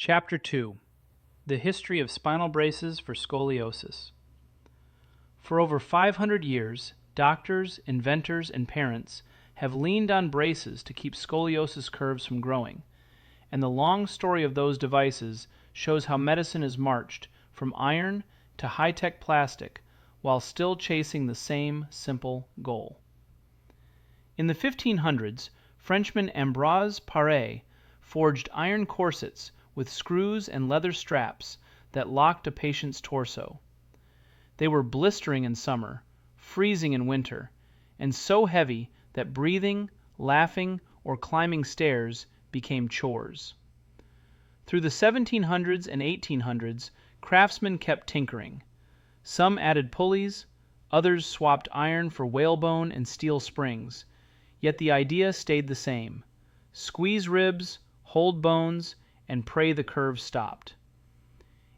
Chapter 2. The History of Spinal Braces for Scoliosis. For over 500 years, doctors, inventors, and parents have leaned on braces to keep scoliosis curves from growing, and the long story of those devices shows how medicine has marched from iron to high-tech plastic while still chasing the same simple goal. In the 1500s, Frenchman Ambroise Paré forged iron corsets with screws and leather straps that locked a patient's torso. They were blistering in summer, freezing in winter, and so heavy that breathing, laughing, or climbing stairs became chores. Through the 1700s and 1800s, craftsmen kept tinkering. Some added pulleys, others swapped iron for whalebone and steel springs, yet the idea stayed the same: squeeze ribs, hold bones, and pray the curve stopped.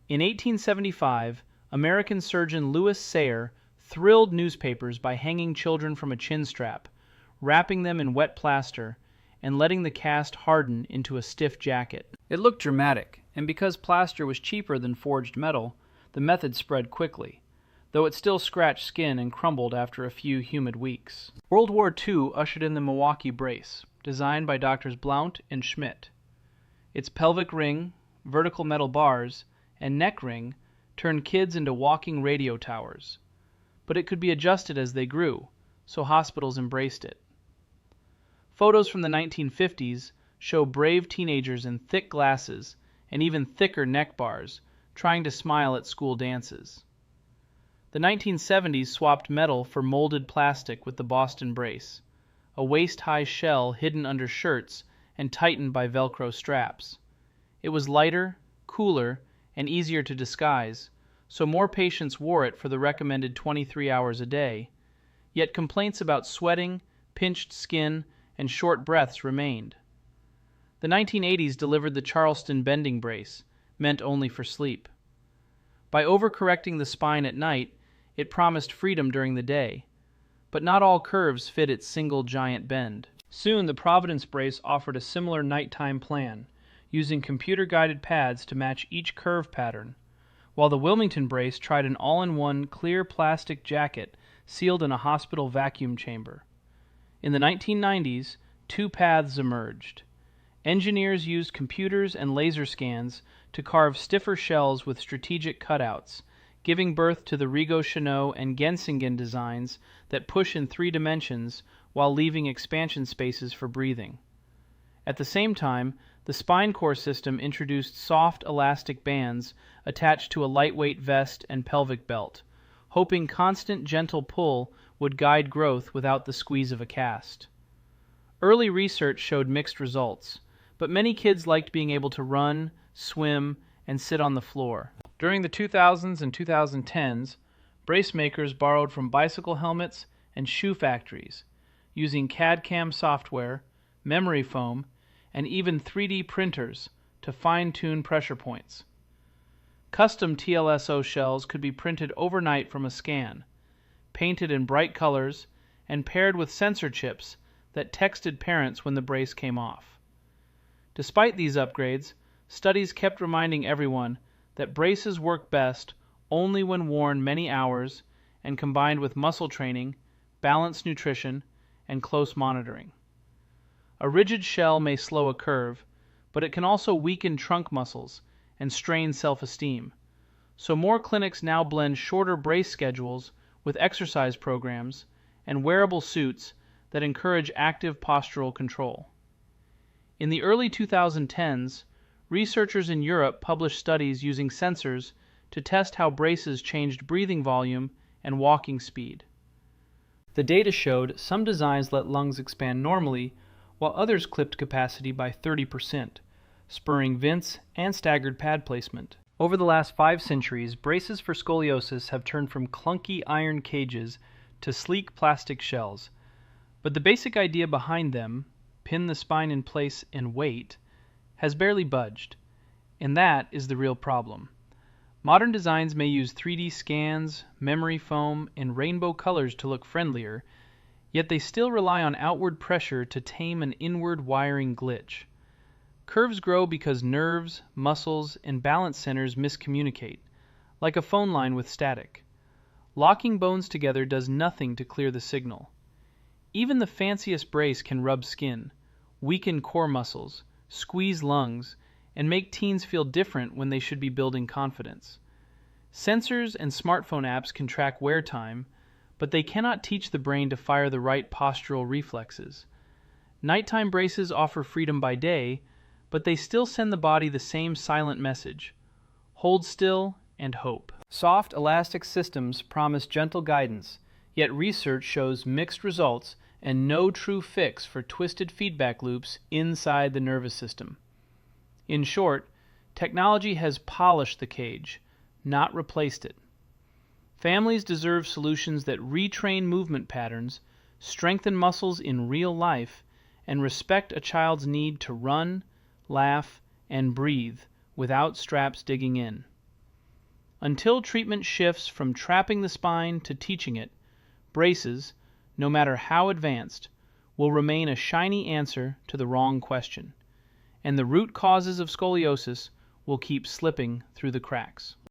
In 1875, American surgeon Louis Sayre thrilled newspapers by hanging children from a chin strap, wrapping them in wet plaster, and letting the cast harden into a stiff jacket. It looked dramatic, and because plaster was cheaper than forged metal, the method spread quickly, though it still scratched skin and crumbled after a few humid weeks. World War II ushered in the Milwaukee brace, designed by Drs. Blount and Schmidt. Its pelvic ring, vertical metal bars, and neck ring turned kids into walking radio towers. But it could be adjusted as they grew, so hospitals embraced it. Photos from the 1950s show brave teenagers in thick glasses and even thicker neck bars trying to smile at school dances. The 1970s swapped metal for molded plastic with the Boston brace, a waist-high shell hidden under shirts and tightened by Velcro straps. It was lighter, cooler, and easier to disguise, so more patients wore it for the recommended 23 hours a day, yet complaints about sweating, pinched skin, and short breaths remained. The 1980s delivered the Charleston bending brace, meant only for sleep. By overcorrecting the spine at night, it promised freedom during the day, but not all curves fit its single giant bend. Soon the Providence brace offered a similar nighttime plan, using computer-guided pads to match each curve pattern, while the Wilmington brace tried an all-in-one clear plastic jacket sealed in a hospital vacuum chamber. In the 1990s, two paths emerged. Engineers used computers and laser scans to carve stiffer shells with strategic cutouts, giving birth to the Rigaud-Chenot and Gensingen designs that push in 3 dimensions while leaving expansion spaces for breathing. At the same time, the SpineCore system introduced soft elastic bands attached to a lightweight vest and pelvic belt, hoping constant gentle pull would guide growth without the squeeze of a cast. Early research showed mixed results, but many kids liked being able to run, swim, and sit on the floor. During the 2000s and 2010s, brace makers borrowed from bicycle helmets and shoe factories, using CAD/CAM software, memory foam, and even 3D printers to fine-tune pressure points. Custom TLSO shells could be printed overnight from a scan, painted in bright colors, and paired with sensor chips that texted parents when the brace came off. Despite these upgrades, studies kept reminding everyone that braces work best only when worn many hours and combined with muscle training, balanced nutrition, and close monitoring. A rigid shell may slow a curve, but it can also weaken trunk muscles and strain self-esteem. So more clinics now blend shorter brace schedules with exercise programs and wearable suits that encourage active postural control. In the early 2010s, researchers in Europe published studies using sensors to test how braces changed breathing volume and walking speed. The data showed some designs let lungs expand normally, while others clipped capacity by 30%, spurring vince and staggered pad placement. Over the last 5 centuries, braces for scoliosis have turned from clunky iron cages to sleek plastic shells, but the basic idea behind them, pin the spine in place and wait, has barely budged, and that is the real problem. Modern designs may use 3D scans, memory foam, and rainbow colors to look friendlier, yet they still rely on outward pressure to tame an inward wiring glitch. Curves grow because nerves, muscles, and balance centers miscommunicate, like a phone line with static. Locking bones together does nothing to clear the signal. Even the fanciest brace can rub skin, weaken core muscles, squeeze lungs, and make teens feel different when they should be building confidence. Sensors and smartphone apps can track wear time, but they cannot teach the brain to fire the right postural reflexes. Nighttime braces offer freedom by day, but they still send the body the same silent message: hold still and hope. Soft, elastic systems promise gentle guidance, yet research shows mixed results and no true fix for twisted feedback loops inside the nervous system. In short, technology has polished the cage, not replaced it. Families deserve solutions that retrain movement patterns, strengthen muscles in real life, and respect a child's need to run, laugh, and breathe without straps digging in. Until treatment shifts from trapping the spine to teaching it, braces, no matter how advanced, will remain a shiny answer to the wrong question, and the root causes of scoliosis will keep slipping through the cracks.